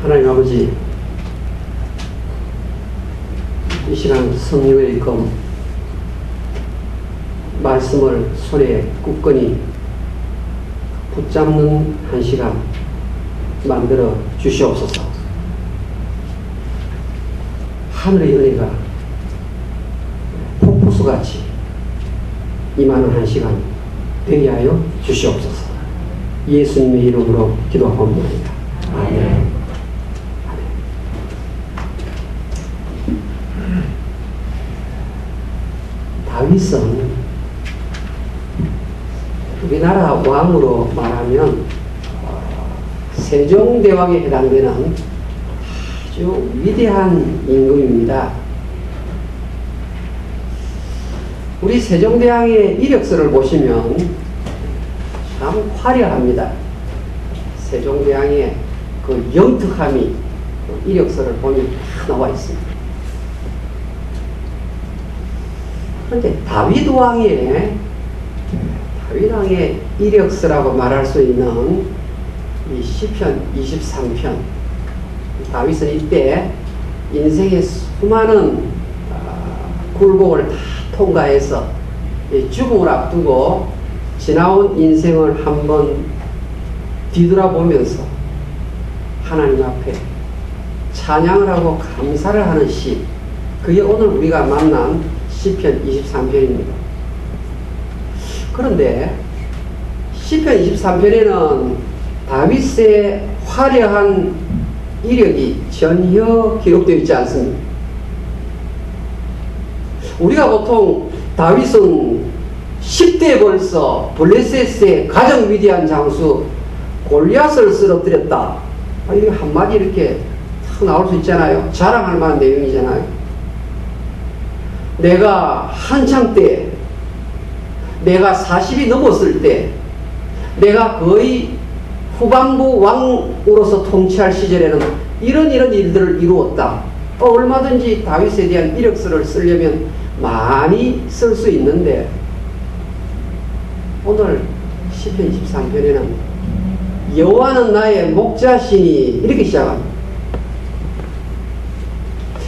하나님 아버지, 이 시간 성령의 검 말씀을 손에 굳건히 붙잡는 한 시간 만들어 주시옵소서. 하늘의 은혜가 폭포수같이 임하는 한 시간 되게 하여 주시옵소서. 예수님의 이름으로 기도하옵나이다. 아멘. 다윗은 우리나라 왕으로 말하면 세종대왕에 해당되는 아주 위대한 임금입니다. 우리 세종대왕의 이력서를 보시면 참 화려합니다. 세종대왕의 그 영특함이 이력서를 보면 다 나와 있습니다. 그런데 다윗 왕의 이력서라고 말할 수 있는 이 시편 23편, 다윗은 이때 인생의 수많은 굴곡을 다 통과해서 죽음을 앞두고 지나온 인생을 한번 뒤돌아보면서 하나님 앞에 찬양을 하고 감사를 하는 시, 그게 오늘 우리가 만난 시편 23편입니다. 그런데 시편 23편에는 다윗의 화려한 이력이 전혀 기록되어 있지 않습니다. 우리가 보통 다윗은 10대에 벌써 블레셋의 가장 위대한 장수 골리앗을 쓰러뜨렸다, 이렇게 한마디 이렇게 탁 나올 수 있잖아요. 자랑할 만한 내용이잖아요. 내가 한창 때, 내가 40이 넘었을 때, 내가 거의 후반부 왕으로서 통치할 시절에는 이런 일들을 이루었다. 얼마든지 다윗에 대한 이력서를 쓰려면 많이 쓸 수 있는데, 오늘 시편 23편에는 여호와는 나의 목자시니 이렇게 시작합니다.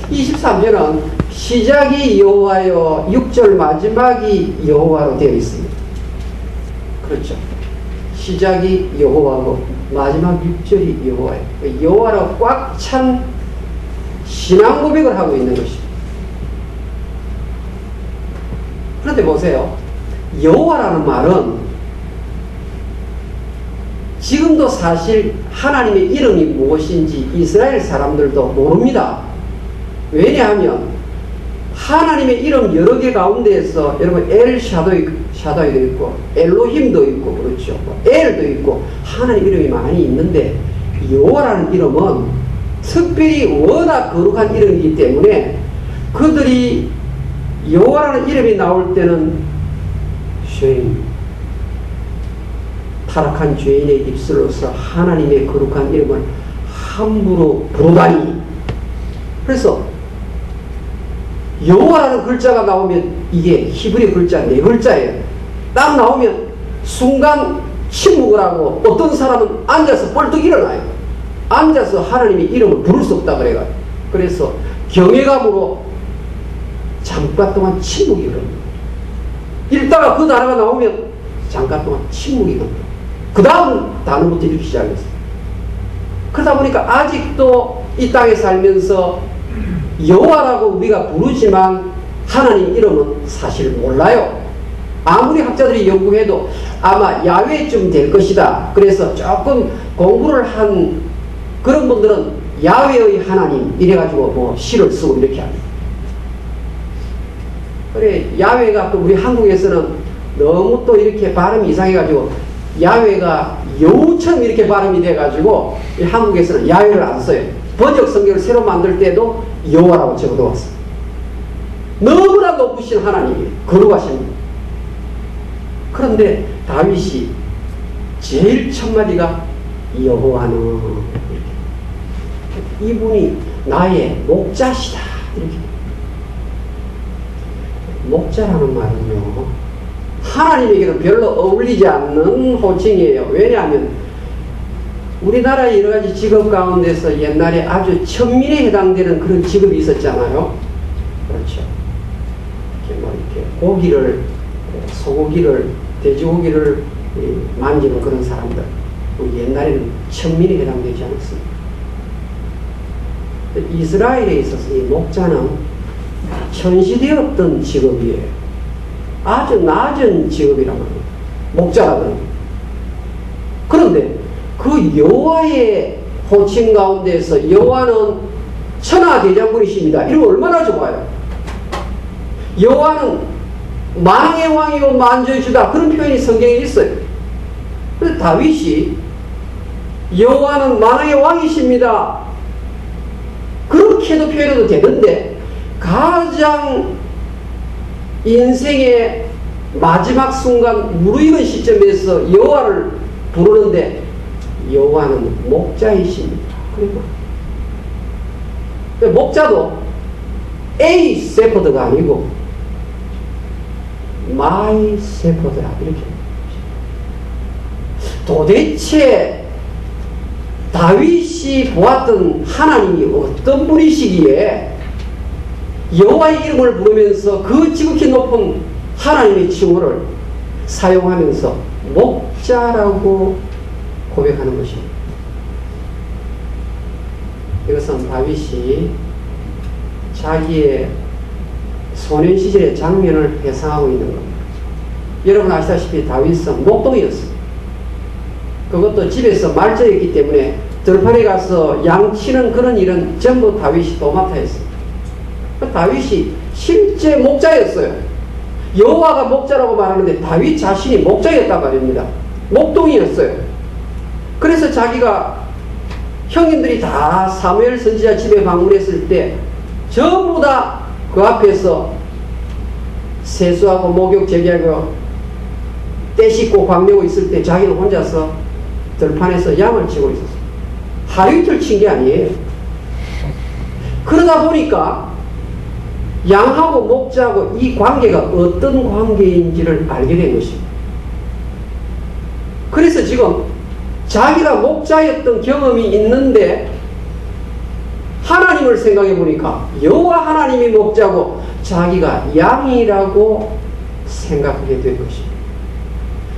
23편은 시작이 여호와요 6절 마지막이 여호와로 되어 있습니다. 그렇죠. 시작이 여호와고 마지막 6절이 여호와예요. 여호와로 꽉 찬 신앙 고백을 하고 있는 것입니다. 그런데 보세요. 여호와라는 말은 지금도 사실 하나님의 이름이 무엇인지 이스라엘 사람들도 모릅니다. 왜냐하면 하나님의 이름 여러 개 가운데에서 여러분 샤도이도 있고 엘로힘도 있고 그렇죠. 엘도 있고 하나님 이름이 많이 있는데, 여호와라는 이름은 특별히 워낙 거룩한 이름이기 때문에 그들이 여호와라는 이름이 나올 때는 죄인, 타락한 죄인의 입술로서 하나님의 거룩한 이름을 함부로 부르다니. 그래서 여호와라는 글자가 나오면 이게 히브리 글자 4글자예요. 딱 나오면 순간 침묵을 하고 어떤 사람은 앉아서 벌떡 일어나요. 앉아서 하나님의 이름을 부를 수 없다 그래가지고. 그래서 경외감으로 잠깐 동안 침묵이 흐릅니다. 읽다가 그 단어가 나오면 잠깐 동안 침묵이 흐릅니다. 그 다음 단어부터 읽기 시작했어요. 그러다 보니까 아직도 이 땅에 살면서 여호와라고 우리가 부르지만 하나님 이름은 사실 몰라요. 아무리 학자들이 연구해도 아마 야훼쯤 될 것이다. 그래서 조금 공부를 한 그런 분들은 야훼의 하나님 이래가지고 뭐 시를 쓰고 이렇게 합니다. 그래, 야훼가 또 우리 한국에서는 너무 또 이렇게 발음이 이상해가지고 야훼가 여우처럼 이렇게 발음이 돼가지고 한국에서는 야훼를 안 써요. 번역 성경을 새로 만들 때도 여호와라고 적어놓았어요. 너무나 높으신 하나님이에요. 거룩하십니다. 그런데 다윗이 제일 첫 마디가 여호와는, 이분이 나의 목자시다 이렇게. 목자라는 말은요, 하나님에게는 별로 어울리지 않는 호칭이에요. 왜냐하면 우리나라의 여러 가지 직업 가운데서 옛날에 아주 천민에 해당되는 그런 직업이 있었잖아요. 그렇죠. 이렇게 뭐 이렇게 고기를, 소고기를, 돼지고기를 만지는 그런 사람들. 옛날에는 천민에 해당되지 않았습니다. 이스라엘에 있어서 이 목자는 천시되었던 직업이에요. 아주 낮은 직업이란 말이에요. 목자라는. 그런데 그 여호와의 호칭 가운데서 여호와는 천하대장군이십니다. 이러면 얼마나 좋아요. 여호와는 만왕의 왕이요 만주의 주다. 그런 표현이 성경에 있어요. 그래서 다윗이 여호와는 만왕의 왕이십니다. 그렇게도 표현해도 되는데 가장 인생의 마지막 순간 무르익은 시점에서 여호와를 부르는데 여호와는 목자이십니다. 그리고 목자도 A 세퍼드가 아니고 마이 세퍼드라 이렇게. 도대체 다윗이 보았던 하나님이 어떤 분이시기에 여호와의 이름을 부르면서 그 지극히 높은 하나님의 칭호를 사용하면서 목자라고 고백하는 것입니다. 이것은 다윗이 자기의 소년 시절의 장면을 회상하고 있는 겁니다. 여러분 아시다시피 다윗은 목동이었습니다. 그것도 집에서 말자였기 때문에 들판에 가서 양치는 그런 일은 전부 다윗이 도맡아 했습니다. 다윗이 실제 목자였어요. 여호와가 목자라고 말하는데 다윗 자신이 목자였단 말입니다. 목동이었어요. 그래서 자기가 형님들이 다 사무엘 선지자 집에 방문했을 때 전부 다 그 앞에서 세수하고 목욕 제기하고 때 씻고 광내고 있을 때 자기는 혼자서 들판에서 양을 치고 있었어요. 하루 이틀 친 게 아니에요. 그러다 보니까 양하고 목자하고 이 관계가 어떤 관계인지를 알게 된 것입니다. 그래서 지금 자기가 목자였던 경험이 있는데 하나님을 생각해 보니까 여호와 하나님이 목자고 자기가 양이라고 생각하게 된 것입니다.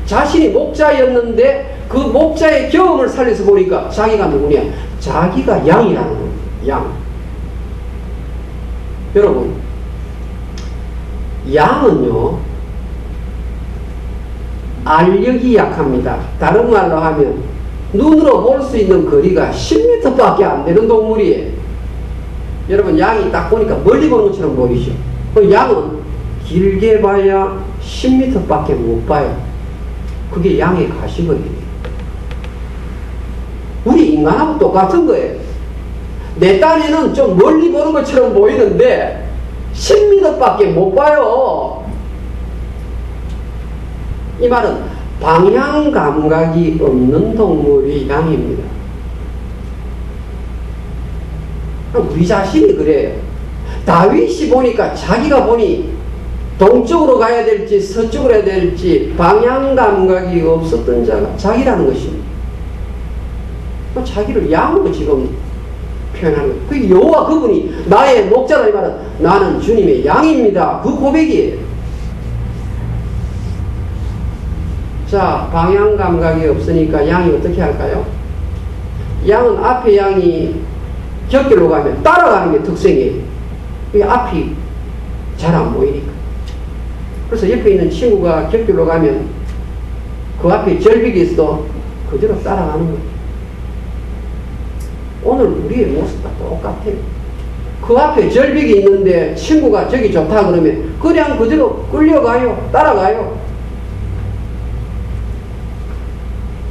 자신이 목자였는데 그 목자의 경험을 살려서 보니까 자기가 누구냐? 자기가 양이라는 거예요. 양. 여러분, 양은요 알력이 약합니다. 다른 말로 하면 눈으로 볼 수 있는 거리가 10m밖에 안 되는 동물이에요. 여러분 양이 딱 보니까 멀리 보는 것처럼 보이죠. 그 양은 길게 봐야 10m밖에 못 봐요. 그게 양의 가시거든요. 우리 인간하고 똑같은 거예요. 내 딴에는 좀 멀리 보는 것처럼 보이는데 10m밖에 못 봐요. 이 말은 방향 감각이 없는 동물이 양입니다. 우리 자신이 그래요. 다윗이 보니까 자기가 보니 동쪽으로 가야 될지 서쪽으로 가야 될지 방향 감각이 없었던 자가 자기라는 것입니다. 자기를 양으로 지금 표현하는 거예요. 그 여호와 그분이 나의 목자라 이 말은 나는 주님의 양입니다. 그 고백이에요. 자, 방향 감각이 없으니까 양이 어떻게 할까요? 양은 앞에 양이 곁길로 가면 따라가는 게 특성이에요. 이 앞이 잘 안 보이니까. 그래서 옆에 있는 친구가 곁길로 가면 그 앞에 절벽이 있어 그대로 따라가는 거예요. 오늘 우리의 모습과 똑같아요. 그 앞에 절벽이 있는데 친구가 저기 좋다 그러면 그냥 그대로 끌려가요. 따라가요.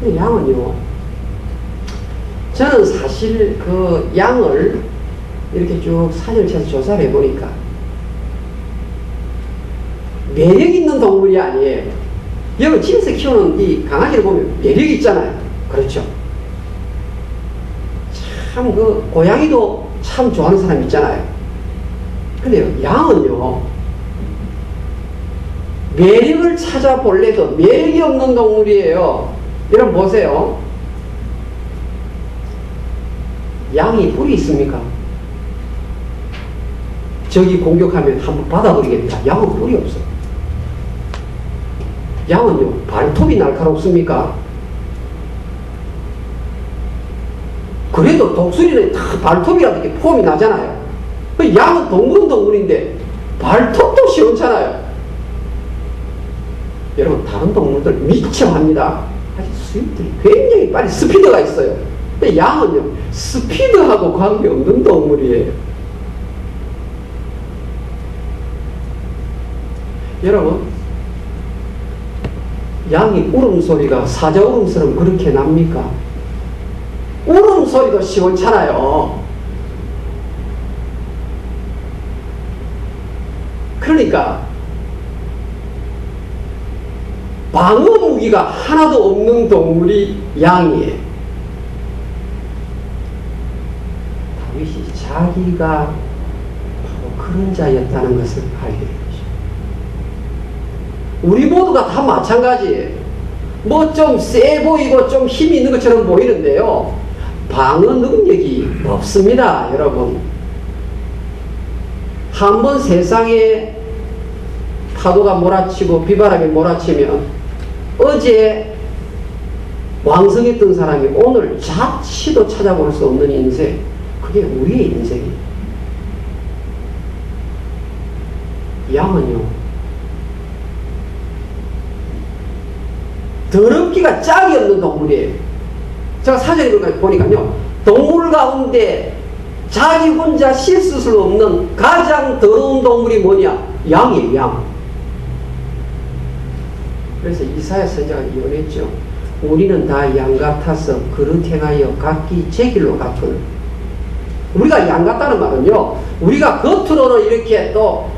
근데 양은요, 저는 사실 그 양을 이렇게 쭉 사진을 쳐서 조사를 해보니까 매력 있는 동물이 아니에요. 여러분 집에서 키우는 이 강아지를 보면 매력이 있잖아요. 그렇죠. 참 그 고양이도 참 좋아하는 사람 있잖아요. 근데요 양은요 매력을 찾아볼래도 매력이 없는 동물이에요. 여러분 보세요. 양이 뿔이 있습니까? 적이 공격하면 한번 받아버리겠다. 양은 뿔이 없어. 양은요, 발톱이 날카롭습니까? 그래도 독수리는 다 발톱이라도 이렇게 폼이 나잖아요. 양은 동물인데 발톱도 시원찮아요. 여러분, 다른 동물들 미쳐합니다. 아주 수입들이 굉장히 빨리 스피드가 있어요. 근데 양은요, 스피드하고 관계없는 동물이에요. 여러분, 양이 울음소리가 사자 울음처럼 그렇게 납니까? 울음소리도 시원찮아요. 그러니까 방어 무기가 하나도 없는 동물이 양이에요. 다윗이 자기가 바로 그런 자였다는 것을 알게 됩니다. 우리 모두가 다 마찬가지예요. 뭐 좀 세 보이고 좀 힘이 있는 것처럼 보이는데요, 방어 능력이 없습니다. 여러분, 한번 세상에 파도가 몰아치고 비바람이 몰아치면 어제 왕성했던 사람이 오늘 자치도 찾아볼 수 없는 인생, 그게 우리의 인생이에요. 양은요, 더럽기가 짝이 없는 동물이에요. 제가 사전에 보니까요, 동물 가운데 자기 혼자 씻을 수 없는 가장 더러운 동물이 뭐냐? 양이에요, 양. 그래서 이사야 선지자가 예언했죠. 우리는 다 양 같아서 그릇 행하여 각기 제 길로 갔거늘. 우리가 양 같다는 말은요, 우리가 겉으로는 이렇게 또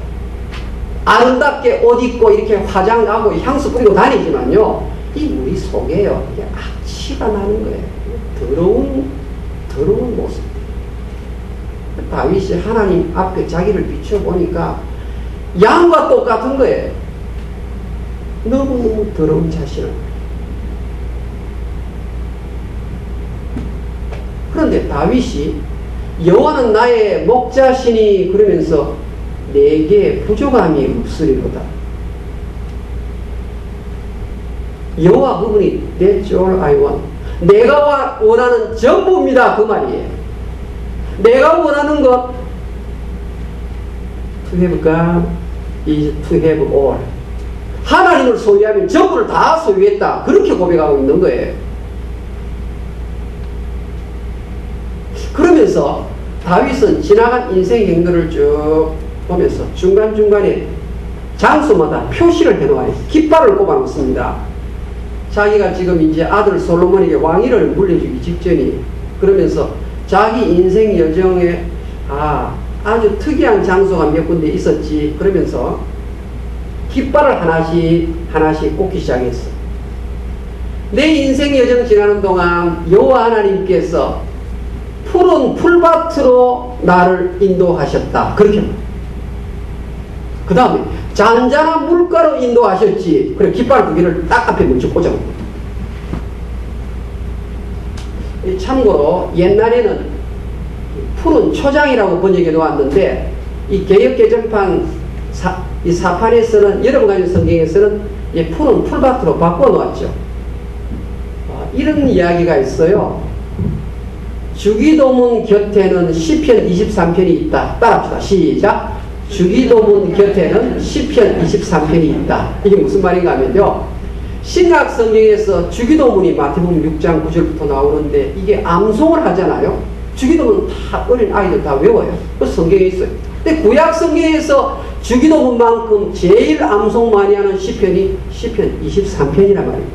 아름답게 옷 입고 이렇게 화장하고 향수 뿌리고 다니지만요, 이 우리 속에요, 이게 악취가 나는 거예요. 더러운 모습. 다윗이 하나님 앞에 자기를 비춰보니까 양과 똑같은 거예요. 너무너무 더러운 자신을. 그런데 다윗이 여호와는 나의 목자시니 그러면서 내게 부족함이 없으리로다. 여호와 그분이 That's all I want. 내가 원하는 전부입니다. 그 말이에요. 내가 원하는 것, To have God is to have all. 하나님을 소유하면 전부를 다 소유했다. 그렇게 고백하고 있는 거예요. 그러면서 다윗은 지나간 인생 행로를 쭉 보면서 중간중간에 장소마다 표시를 해놓아요. 깃발을 꼽아놓습니다. 자기가 지금 이제 아들 솔로몬에게 왕위를 물려주기 직전이, 그러면서 자기 인생 여정에 아주 특이한 장소가 몇 군데 있었지. 그러면서 깃발을 하나씩 꽂기 시작했어. 내 인생 여정 지나는 동안 여호와 하나님께서 푸른 풀밭으로 나를 인도하셨다. 그렇게. 그 다음에 잔잔한 물가로 인도하셨지. 그래, 깃발 두 개를 딱 앞에 먼저 꽂아. 참고로 옛날에는 푸른 초장이라고 번역해 놓았는데, 이 개역 개정판 이 사판에서는, 여러분 가진 성경에서는 이 푸른 풀밭으로 바꿔 놓았죠. 이런 이야기가 있어요. 주기도문 곁에는 시편 23편이 있다. 따라합시다. 시작. 주기도문 곁에는 시편 23편이 있다. 이게 무슨 말인가 하면요, 신약 성경에서 주기도문이 마태복음 6장 9절부터 나오는데 이게 암송을 하잖아요. 주기도문 다 어린 아이들 다 외워요. 그래서 성경에 있어요. 근데 구약 성경에서 주기도문만큼 제일 암송 많이 하는 시편이 시편 23편이란 말이에요.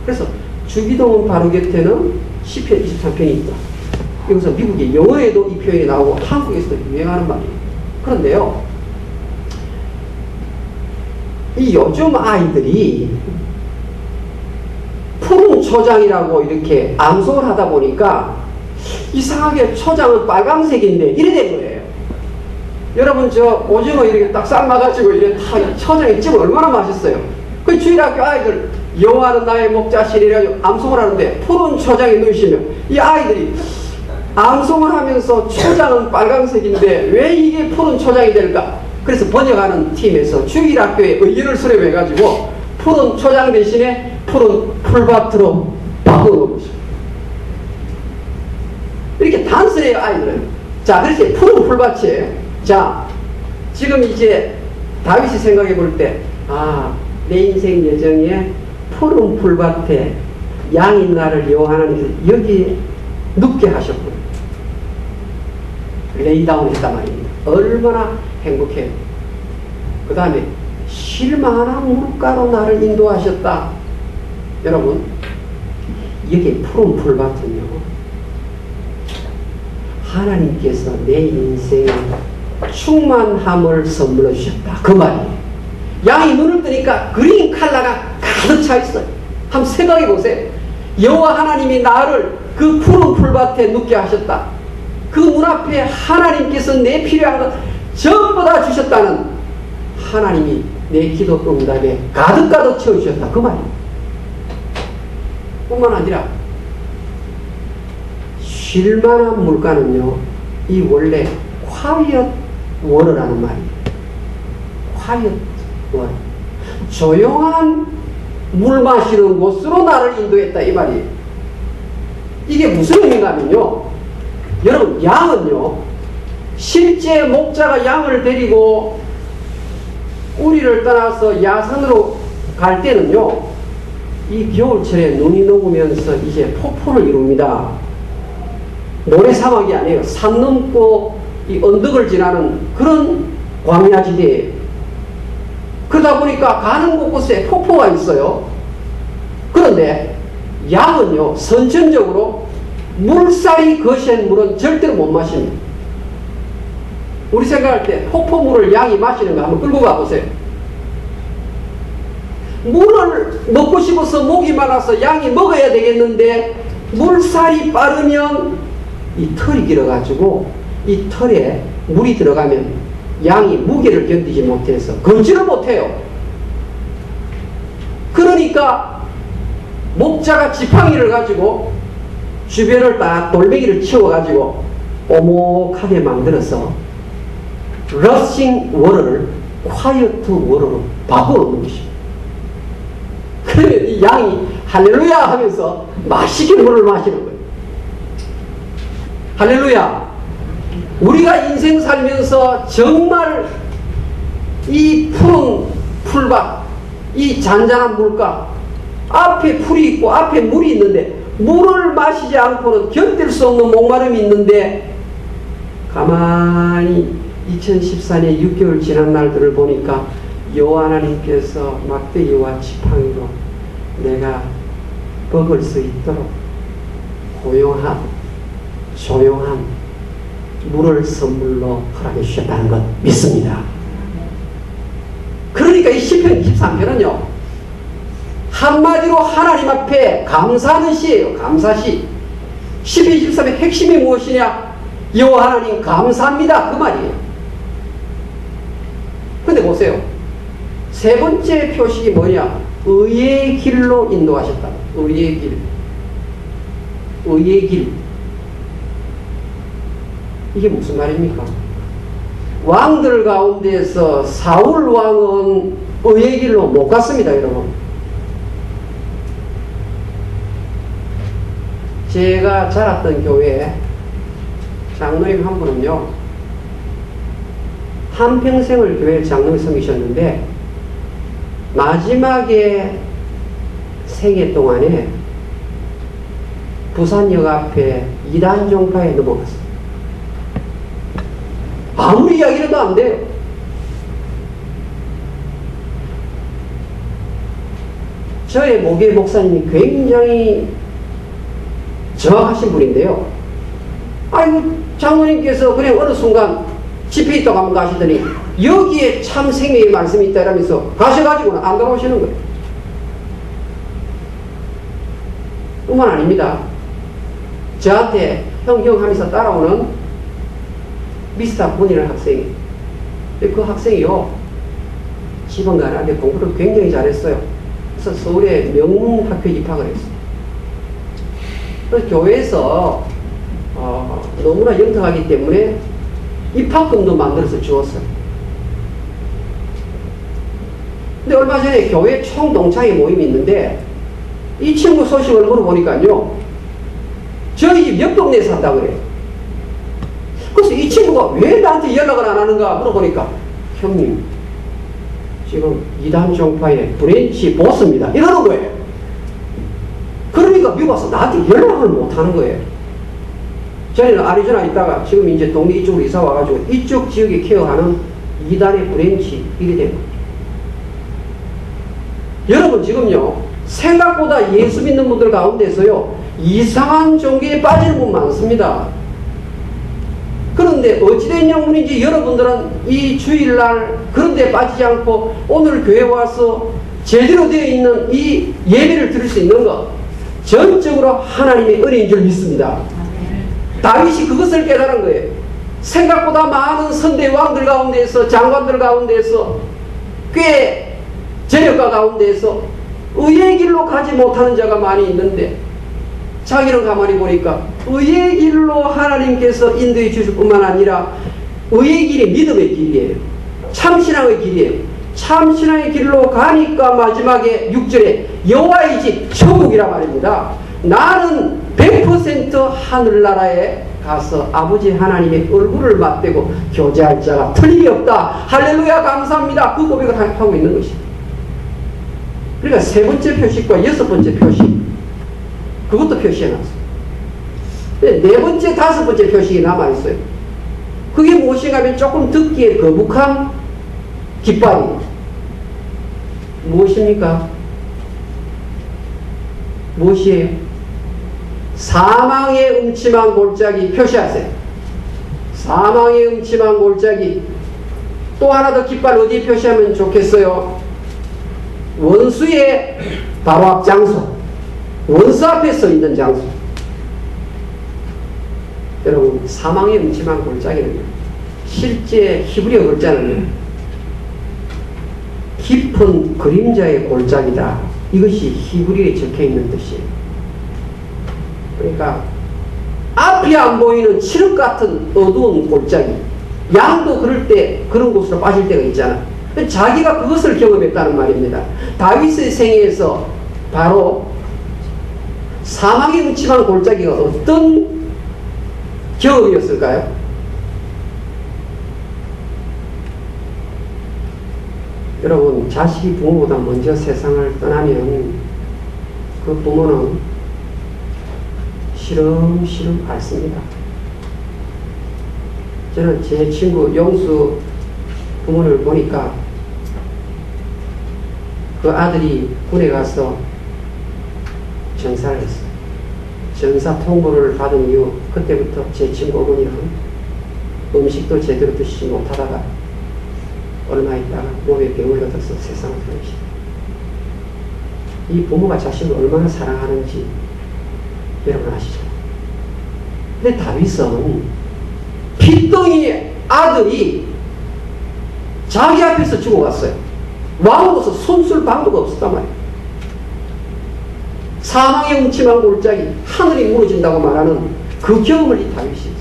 그래서 주기도문 바로 곁에는 시편 23편이 있다. 여기서 미국의 영어에도 이 표현이 나오고 한국에서도 유행하는 말이에요. 그런데요, 이 요즘 아이들이 푸른 초장이라고 이렇게 암송을 하다 보니까 이상하게 초장은 빨강색인데 이래 된 거예요. 여러분, 저 오징어 이렇게 딱 삶아가지고 이렇게 다 초장에 찌면 얼마나 맛있어요. 그 주일학교 아이들 여호와는 나의 목자시니라 암송을 하는데 푸른 초장에 넣으시면 이 아이들이 암송을 하면서 초장은 빨간색인데 왜 이게 푸른 초장이 될까? 그래서 번역하는 팀에서 주일학교에 의견을 수렴해가지고 푸른 초장 대신에 푸른 풀밭으로 바꿔놓은 것이죠. 이렇게 단순해요, 아이들은. 자, 그래서 푸른 풀밭에, 자, 지금 이제 다윗이 생각해 볼 때, 내 인생 여정에 푸른 풀밭에 양인 나를 여호와 하나님께서 여기에 눕게 하셨구나. 레이다운 했단 말입니다. 얼마나 행복해요. 그 다음에 쉴만한 물가로 나를 인도하셨다. 여러분, 여기 푸른 풀밭은요, 하나님께서 내 인생에 충만함을 선물로 주셨다. 그 말이에요. 양이 눈을 뜨니까 그린 컬러가 가득 차 있어요. 한번 생각해 보세요. 여호와 하나님이 나를 그 푸른 풀밭에 눕게 하셨다. 그 눈앞에 하나님께서 내 필요한 것 전부 다 주셨다는, 하나님이 내 기도 응답에 가득가득 채워주셨다. 그 말이에요. 뿐만 아니라 쉴만한 물가는요, 이 원래 quiet water라는 말이에요. quiet water. 조용한 물 마시는 곳으로 나를 인도했다, 이 말이에요. 이게 무슨 의미가 하면요, 여러분, 양은요, 실제 목자가 양을 데리고 우리를 떠나서 야산으로 갈 때는요, 이 겨울철에 눈이 녹으면서 이제 폭포를 이룹니다. 모래사막이 아니에요. 산 넘고 이 언덕을 지나는 그런 광야지대예요. 그러다 보니까 가는 곳곳에 폭포가 있어요. 그런데 양은요, 선천적으로 물살이 거센 물은 절대로 못 마십니다. 우리 생각할 때 폭포물을 양이 마시는 거 한번 끌고 가보세요. 물을 먹고 싶어서 목이 말라서 양이 먹어야 되겠는데 물살이 빠르면 이 털이 길어가지고 이 털에 물이 들어가면 양이 무게를 견디지 못해서 걷지를 못해요. 그러니까 목자가 지팡이를 가지고 주변을 딱 돌멩이를 치워가지고 오목하게 만들어서 러싱 워터를 콰이어트 워터로 바꿔놓는 것입니다. 그러면 이 양이 할렐루야 하면서 맛있게 물을 마시는 거예요. 할렐루야. 우리가 인생 살면서 정말 이 푸른 풀밭, 이 잔잔한 물가, 앞에 풀이 있고 앞에 물이 있는데 물을 마시지 않고는 견딜 수 없는 목마름이 있는데, 가만히 2014년 6개월 지난 날들을 보니까 여호와 하나님께서 막대기와 지팡이로 내가 먹을 수 있도록 고요한 조용한 물을 선물로 허락해 주셨다는 것 믿습니다. 그러니까 이 시편 23편은요, 한마디로 하나님 앞에 감사하는 시예요. 감사시. 시편 23편의 핵심이 무엇이냐? 여호와 하나님 감사합니다, 그 말이에요. 근데 보세요. 세 번째 표식이 뭐냐? 의의 길로 인도하셨다. 의의 길. 의의 길. 이게 무슨 말입니까? 왕들 가운데서 사울 왕은 의의 길로 못 갔습니다, 여러분. 제가 자랐던 교회에 장로님 한 분은요, 한평생을 교회 장로를 섬기셨는데 마지막에 생애 동안에 부산역 앞에 이단 종파에 넘어갔어요. 아무리 이야기해도 안 돼요. 저의 모계 목사님이 굉장히 정확하신 분인데요. 아이고, 장로님께서 그냥 어느 순간 집회 있다고 한번 가시더니 여기에 참 생명의 말씀이 있다 이러면서 가셔가지고는 안 돌아오시는 거예요. 뿐만 아닙니다. 저한테 형 하면서 따라오는 미스터 본이라는 학생이, 그 학생이요, 집은 가는데 공부를 굉장히 잘했어요. 그래서 서울의 명문 학교에 입학을 했어요. 그래서 교회에서 너무나 영특하기 때문에 입학금도 만들어서 주었어요. 근데 얼마 전에 교회 총동창회 모임이 있는데 이 친구 소식을 물어보니까요, 저희 집 옆 동네에 산다고 그래요. 그래서 이 친구가 왜 나한테 연락을 안 하는가 물어보니까, 형님 지금 이단 종파의 브랜치 보스입니다 이러는 거예요. 그러니까 미국 와서 나한테 연락을 못 하는 거예요. 저는 아리조나 있다가 지금 이제 동네 이쪽으로 이사 와가지고 이쪽 지역에 케어하는 이단의 브랜치 일이 된 거예요. 여러분 지금요, 생각보다 예수 믿는 분들 가운데서요 이상한 종교에 빠지는 분 많습니다. 그런데 어찌된 영문인지 여러분들은 이 주일날 그런 데 빠지지 않고 오늘 교회 와서 제대로 되어 있는 이 예배를 드릴 수 있는 것, 전적으로 하나님의 은혜인 줄 믿습니다. 다윗이 그것을 깨달은 거예요. 생각보다 많은 선대 왕들 가운데에서, 장관들 가운데에서, 꽤 재력가 가운데에서 의의 길로 가지 못하는 자가 많이 있는데, 자기는 가만히 보니까 의의 길로 하나님께서 인도해 주실 뿐만 아니라 의의 길이 믿음의 길이에요. 참신앙의 길이에요. 참신앙의 길로 가니까 마지막에 6절에 여호와의 집 천국이라 말입니다. 나는 100% 하늘나라에 가서 아버지 하나님의 얼굴을 맞대고 교제할 자가 틀림이 없다. 할렐루야, 감사합니다. 그 고백을 하고 있는 것입니다. 그러니까 세 번째 표식과 여섯 번째 표식, 그것도 표시해놨어요. 네 번째, 다섯 번째 표식이 남아있어요. 그게 무엇인가 하면 조금 듣기에 거북한 깃발입니다. 무엇입니까? 무엇이에요? 사망의 음침한 골짜기 표시하세요. 사망의 음침한 골짜기. 또 하나 더 깃발 어디에 표시하면 좋겠어요? 원수의 바로 앞 장소, 원수 앞에 서 있는 장소. 여러분, 사망의 음침한 골짜기는 실제 히브리어 글자는 깊은 그림자의 골짜기다. 이것이 히브리어에 적혀 있는 뜻이에요. 그러니까 앞이 안 보이는 칠흑 같은 어두운 골짜기. 양도 그럴 때 그런 곳으로 빠질 때가 있잖아. 자기가 그것을 경험했다는 말입니다. 다윗의 생애에서 바로 사망의 음침한 골짜기가 어떤 경험이었을까요? 여러분, 자식이 부모보다 먼저 세상을 떠나면 그 부모는 시름시름 앓습니다. 저는 제 친구 영수 부모를 보니까 그 아들이 군에 가서 전사를 했어요. 전사 통보를 받은 이후 그때부터 제 친구 어머니는 음식도 제대로 드시지 못하다가 얼마 있다가 몸에 병을 얻어서 세상을 떠나십니다. 이 부모가 자식을 얼마나 사랑하는지 여러분 아시죠? 근데 다윗은 핏덩이 아들이 자기 앞에서 죽어갔어요. 왕으로서 손쓸 방도가 없었단 말이에요. 사망의 음침한 골짜기, 하늘이 무너진다고 말하는 그 경험을 이 다윗이 했어요.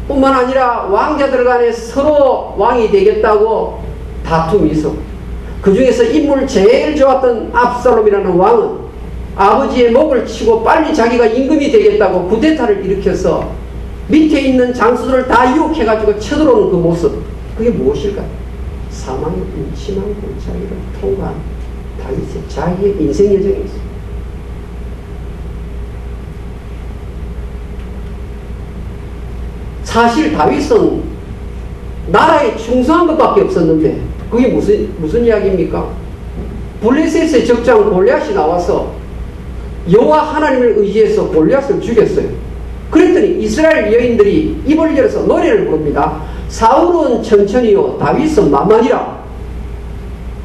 뿐만 아니라 왕자들 간에 서로 왕이 되겠다고 다툼이 있었고, 그 중에서 인물 제일 좋았던 압살롬이라는 왕은 아버지의 목을 치고 빨리 자기가 임금이 되겠다고 쿠데타를 일으켜서 밑에 있는 장수들을 다 유혹해가지고 쳐들어오는 그 모습, 그게 무엇일까요? 사망의 음침한 골짜기를 통과한 다윗의 자기의 인생 여정이 있습니다. 사실 다윗은 나라에 충성한 것밖에 없었는데 그게 무슨 이야기입니까? 블레셋의 적장 골리앗이 나와서 여호와 하나님을 의지해서 골리앗을 죽였어요. 그랬더니 이스라엘 여인들이 입을 열어서 노래를 부릅니다. 사울은 천천히요 다윗은 만만이라.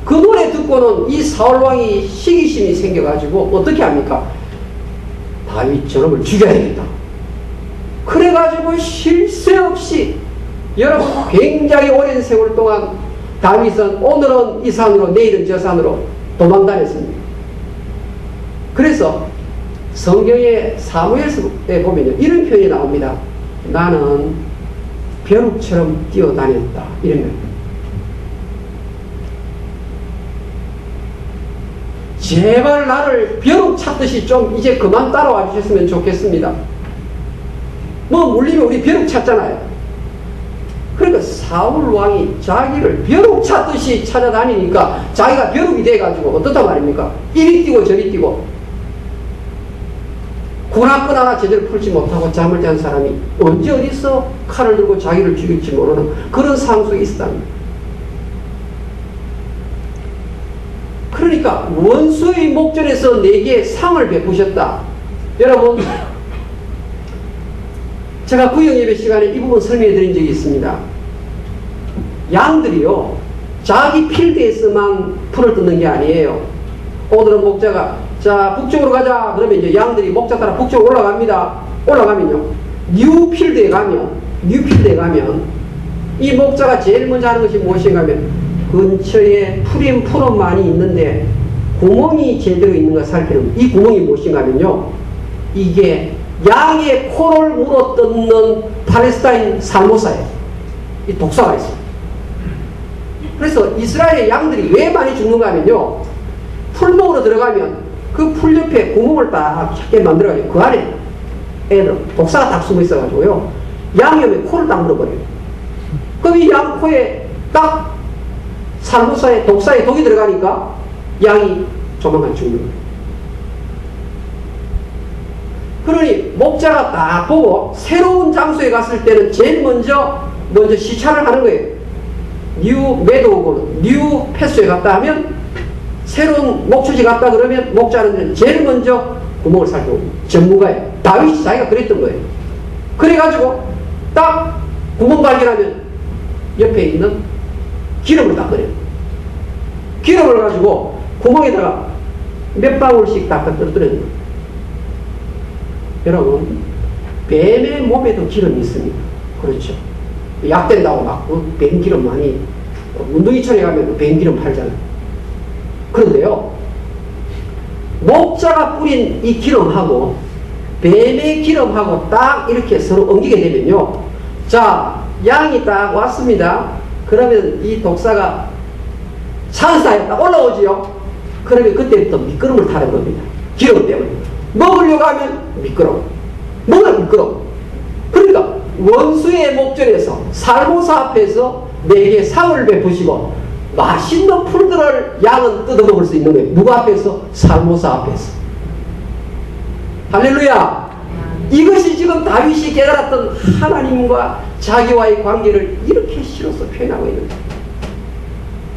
그 노래 듣고는 이 사울왕이 시기심이 생겨가지고 어떻게 합니까? 다윗 저놈을 죽여야겠다. 그래가지고 쉴 새 없이 여러분 굉장히 오랜 세월 동안 다윗은 오늘은 이 산으로 내일은 저 산으로 도망다녔습니다. 그래서 성경의 사무엘서에 보면요, 이런 표현이 나옵니다. 나는 벼룩처럼 뛰어다녔다. 이런 말. 제발 나를 벼룩 찾듯이 좀 이제 그만 따라와 주셨으면 좋겠습니다. 뭐 물리면 우리 벼룩 찾잖아요. 그러니까 사울 왕이 자기를 벼룩 찾듯이 찾아다니니까 자기가 벼룩이 돼가지고 어떻단 말입니까? 이리 뛰고 저리 뛰고 군합군 하나 제대로 풀지 못하고 잠을 잔 사람이 언제 어디서 칼을 들고 자기를 죽일지 모르는 그런 상황 속에 있었답니다. 그러니까 원수의 목전에서 내게 상을 베푸셨다. 여러분, 제가 구역예배 시간에 이 부분 설명해 드린 적이 있습니다. 양들이요, 자기 필드에서만 풀을 뜯는 게 아니에요. 오늘은 목자가 자 북쪽으로 가자 그러면 이제 양들이 목자 따라 북쪽으로 올라갑니다. 올라가면요, 뉴필드에 가면 이 목자가 제일 먼저 하는 것이 무엇인가 하면 근처에 풀은 많이 있는데 구멍이 제대로 있는가 살피는, 이 구멍이 무엇인가 하면요, 이게 양의 코를 물어뜯는 팔레스타인 살모사예요. 이 독사가 있어요. 그래서 이스라엘의 양들이 왜 많이 죽는가 하면요, 풀목으로 들어가면 그 풀 옆에 구멍을 딱 작게 만들어가지고 그 안에 애들 독사가 딱 숨어 있어가지고요, 양이 오면 코를 딱 물어버려요. 그럼 이 양 코에 딱 살모사의 독사의 독이 들어가니까 양이 조만간 죽는 거예요. 그러니 목자가 딱 보고 새로운 장소에 갔을 때는 제일 먼저 시찰을 하는 거예요. 뉴 메도우고는 뉴 패스에 갔다 하면, 새로운 목초지 갔다 그러면 목자는 제일 먼저 구멍을 살펴봅니다. 전문가예요. 다윗이 자기가 그랬던 거예요. 그래가지고 딱 구멍 발견하면 옆에 있는 기름을 딱 꺼내요. 기름을 가지고 구멍에다가 몇 방울씩 딱 떨어뜨려요. 여러분, 뱀의 몸에도 기름이 있습니다. 그렇죠. 약된다고 막 뱀 기름 많이, 운동이천에 가면 뱀 기름 팔잖아요. 그런데요, 목자가 뿌린 이 기름하고 뱀의 기름하고 딱 이렇게 서로 엉기게 되면요, 자, 양이 딱 왔습니다. 그러면 이 독사가 산사에 딱 올라오지요. 그러면 그때부터 미끄럼을 타는 겁니다. 기름 때문에. 먹으려고 하면 미끄러워. 먹으면 미끄러워. 그러니까 원수의 목전에서 살모사 앞에서 내게 상을 베푸시고 맛있는 풀들을 양은 뜯어먹을 수 있는 거예요. 누구 앞에서? 살모사 앞에서. 할렐루야. 이것이 지금 다윗이 깨달았던 하나님과 자기와의 관계를 이렇게 실어서 표현하고 있는 거예요.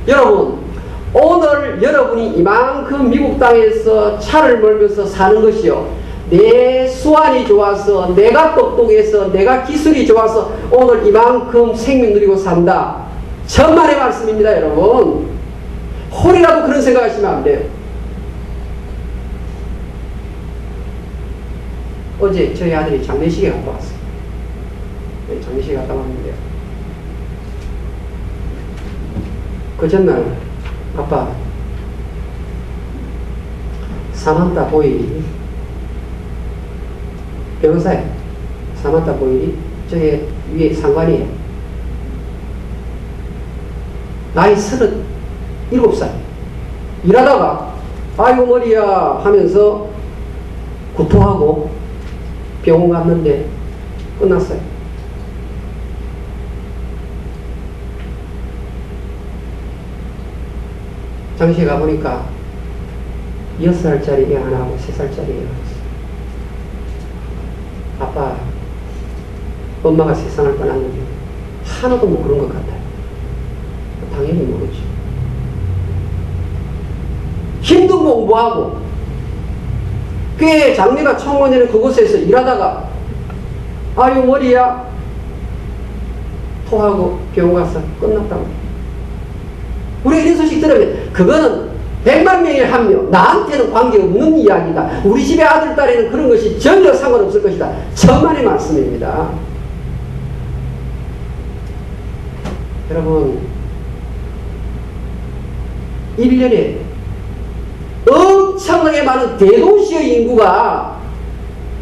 여러분, 오늘 여러분이 이만큼 미국 땅에서 차를 몰면서 사는 것이요, 내 수완이 좋아서, 내가 똑똑해서, 내가 기술이 좋아서 오늘 이만큼 생명 누리고 산다. 천만의 말씀입니다, 여러분. 홀이라도 그런 생각하시면 안 돼요. 어제 저희 아들이 장례식에 갔다 왔어요. 장례식에 갔다 왔는데요, 그 전날 아빠 사만타 보일이, 변호사예요. 사만타 보일이 저기 위에 상관이에요. 나이 37살. 일하다가 아이고 머리야 하면서 구토하고 병원 갔는데 끝났어요. 장시에 가보니까 6살짜리 애 하나하고 3살짜리 애가 있어요. 아빠, 엄마가 세상을 떠났는데 하나도 뭐 그런 것 같아요. 당연히 모르죠. 힘든 공부하고 꽤 장래가 청원되는 그곳에서 일하다가 아유 머리야 토하고 병원 가서 끝났다고. 우리가 이런 소식 들으면 그거는 100만 명에 1명, 나한테는 관계없는 이야기다. 우리 집의 아들, 딸에는 그런 것이 전혀 상관없을 것이다. 천만의 말씀입니다. 여러분, 1년에 엄청나게 많은 대도시의 인구가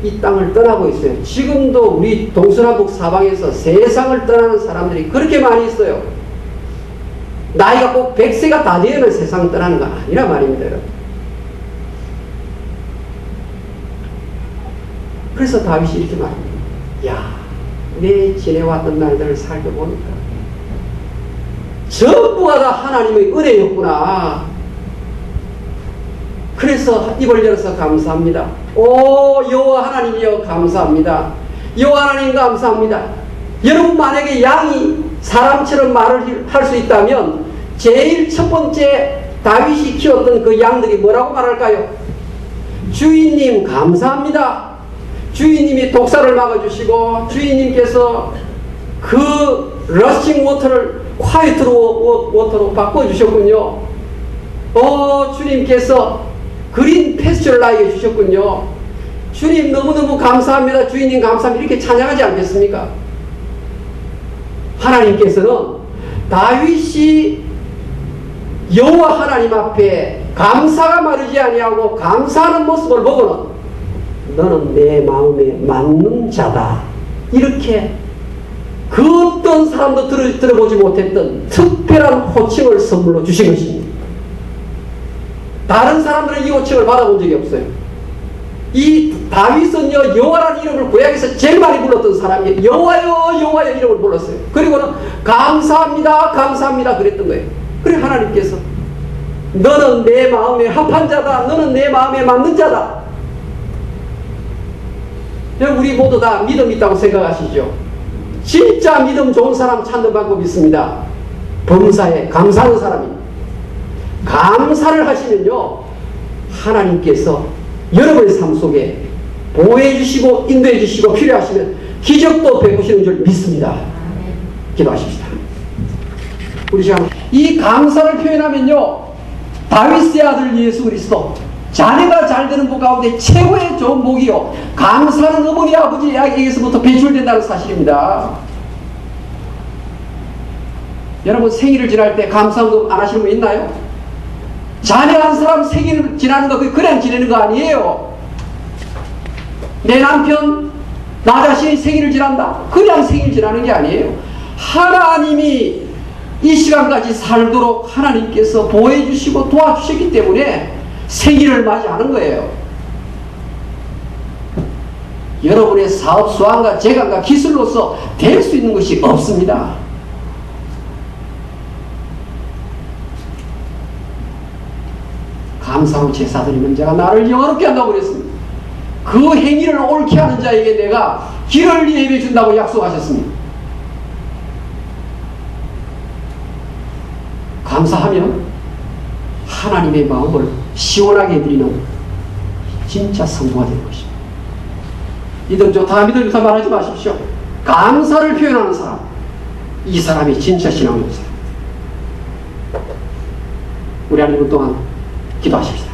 이 땅을 떠나고 있어요. 지금도 우리 동서남북 사방에서 세상을 떠나는 사람들이 그렇게 많이 있어요. 나이가 꼭 100세가 다 되면 세상을 떠나는 거 아니라 말입니다. 여러분. 그래서 다윗이 이렇게 말합니다. 야, 내 지내왔던 날들을 살펴보니까 전부가 다 하나님의 은혜였구나. 그래서 입을 열어서 감사합니다. 오 여호와 하나님이여 감사합니다. 여호와 하나님 감사합니다. 여러분 만약에 양이 사람처럼 말을 할 수 있다면 제일 첫 번째 다윗이 키웠던 그 양들이 뭐라고 말할까요? 주인님 감사합니다. 주인님이 독사를 막아주시고 주인님께서 그 러싱 워터를 콰이트 워터로 바꿔주셨군요. 주님께서 그린 패스처를 나에게 주셨군요. 주님 너무너무 감사합니다. 주인님 감사합니다. 이렇게 찬양하지 않겠습니까? 하나님께서는 다윗이 여호와 하나님 앞에 감사가 마르지 아니하고 감사하는 모습을 보고는 너는 내 마음에 맞는 자다. 이렇게 그 어떤 사람도 들어보지 못했던 특별한 호칭을 선물로 주신 것입니다. 다른 사람들은 이 호칭을 받아본 적이 없어요. 이 다윗은요 여호와라는 이름을 구약에서 제일 많이 불렀던 사람이에요. 여호와여 여호와여 이름을 불렀어요. 그리고는 감사합니다 감사합니다 그랬던 거예요. 그래 하나님께서 너는 내 마음에 합한 자다. 너는 내 마음에 맞는 자다. 우리 모두 다 믿음 있다고 생각하시죠? 진짜 믿음 좋은 사람 찾는 방법이 있습니다. 범사에 감사하는 사람입니다. 감사를 하시면요 하나님께서 여러분의 삶 속에 보호해 주시고 인도해 주시고 필요하시면 기적도 베푸시는 줄 믿습니다. 기도하십시다. 우리 시간 이 감사를 표현하면요 다윗의 아들 예수 그리스도 자녀가 잘 되는 복 가운데 최고의 좋은 복이요 감사하는 어머니 아버지에게서부터 배출된다는 사실입니다. 여러분 생일을 지날 때 감사운동 안 하시는 분 있나요? 자녀 한 사람 생일을 지나는 거 그냥 지내는 거 아니에요. 내 남편 나 자신이 생일을 지난다 그냥 생일 지나는 게 아니에요. 하나님이 이 시간까지 살도록 하나님께서 보호해 주시고 도와주셨기 때문에 생일을 맞이하는 거예요. 여러분의 사업 수완과 재간과 기술로서 될 수 있는 것이 없습니다. 감사로 제사 드리면 제가 나를 영화롭게 한다고 그랬습니다. 그 행위를 옳게 하는 자에게 내가 길을 예비해 준다고 약속하셨습니다. 감사하면 하나님의 마음을 시원하게 해드리는 진짜 성도가 되는 것입니다. 믿음 좋다 믿음 좋다 말하지 마십시오. 감사를 표현하는 사람, 이 사람이 진짜 신앙의 사람. 우리 하나님 동안 기도하십시다.